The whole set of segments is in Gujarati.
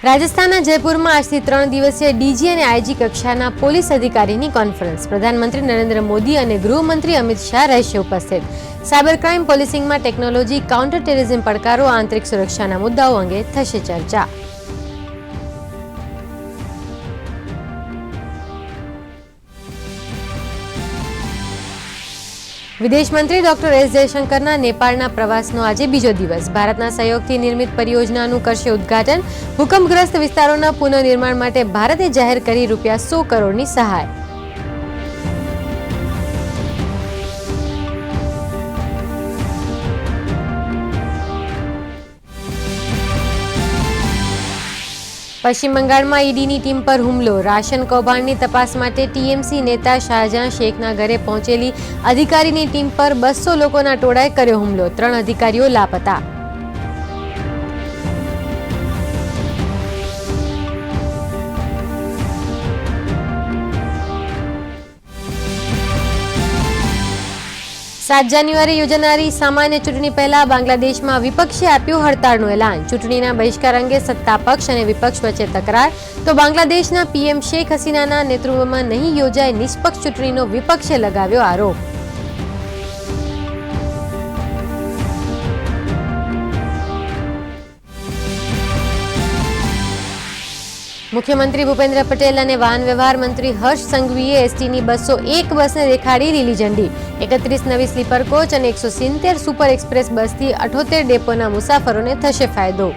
રાજસ્થાનના જયપુરમાં આજથી 3 દિવસીય ડીજી અને આઈજી કક્ષાના પોલીસ અધિકારીની કોન્ફરન્સ. પ્રધાનમંત્રી નરેન્દ્ર મોદી અને ગૃહમંત્રી અમિત શાહ રહેશે ઉપસ્થિત. સાયબર ક્રાઇમ પોલીસિંગમાં ટેકનોલોજી, કાઉન્ટર ટેરરિઝમ પડકારો, આંતરિક સુરક્ષાના મુદ્દાઓ અંગે થશે ચર્ચા. વિદેશ મંત્રી ડોક્ટર એસ જયશંકરના નેપાળના પ્રવાસનો આજે બીજો દિવસ. ભારતના સહયોગથી નિર્મિત પરિયોજનાનું કરશે ઉદ્ઘાટન. ભૂકંપગ્રસ્ત વિસ્તારોના પુનઃનિર્માણ માટે ભારતે જાહેર કરી ₹100 કરોડની સહાય. પશ્ચિમ બંગાળમાં ઈડીની ટીમ પર હુમલો. રાશન કૌભાંડની તપાસ માટે ટીએમસી નેતા શાહજહાં શેખના ઘરે પહોંચેલી અધિકારીની ટીમ પર 200 લોકોના ટોળાએ કર્યો હુમલો. 3 અધિકારીઓ લાપતા. સાત જાન્યુઆરી યોજાનારી સામાન્ય ચૂંટણી પહેલા બાંગ્લાદેશમાં વિપક્ષે આપ્યું હડતાળનું એલાન. ચૂંટણીના બહિષ્કાર અંગે સત્તા પક્ષ અને વિપક્ષ વચ્ચે તકરાર. તો બાંગ્લાદેશના પીએમ શેખ હસીનાના નેતૃત્વમાં નહીં યોજાય નિષ્પક્ષ ચૂંટણીનો વિપક્ષે લગાવ્યો આરોપ. મુખ્યમંત્રી ભૂપેન્દ્ર પટેલ અને વાહન વ્યવહાર મંત્રી હર્ષ સંઘવીએ એસટીની 201 બસને દેખાડી લીલી ઝંડી. 31 નવી સ્લીપર કોચ અને 170 સુપર એક્સપ્રેસ બસથી 78 ડેપોના મુસાફરોને થશે ફાયદો.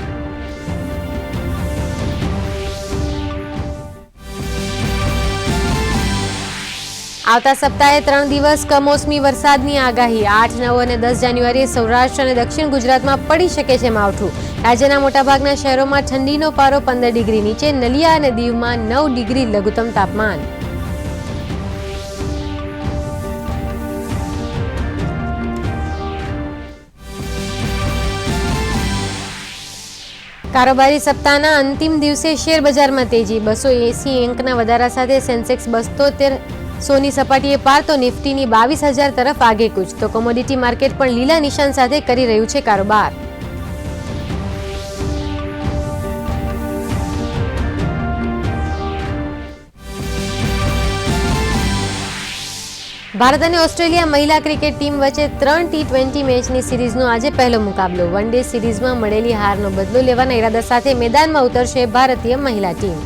આવતા સપ્તાહે 3 દિવસ કમોસમી વરસાદની આગાહી. 8, 9 અને 10 જાન્યુઆરીએ સૌરાષ્ટ્ર અને દક્ષિણ ગુજરાતમાં પડી શકે છે માવઠું. રાજ્યના મોટાભાગના શહેરોમાં ઠંડીનો પારો 15 ડિગ્રી નીચે. નલિયા અને દીવમાં 9 ડિગ્રી લઘુત્તમ તાપમાન. કારોબારી સપ્તાહના અંતિમ દિવસે શેર બજારમાં તેજી. 280 અંકના વધારા સાથે સેન્સેક્સ 7200ની સપાટીએ પાર તો નિફ્ટીની 22,000 તરફ આગેકૂચ. તો કોમોડિટી માર્કેટ પણ લીલા નિશાન સાથે કરી રહ્યું છે કારોબાર. ભારત અને ઓસ્ટ્રેલિયા મહિલા ક્રિકેટ ટીમ વચ્ચે 3 T20 મેચની સિરીઝનો આજે પહેલો મુકાબલો. વન ડે સિરીઝમાં મળેલી હારનો બદલો લેવાના ઇરાદા સાથે મેદાનમાં ઉતરશે ભારતીય મહિલા ટીમ.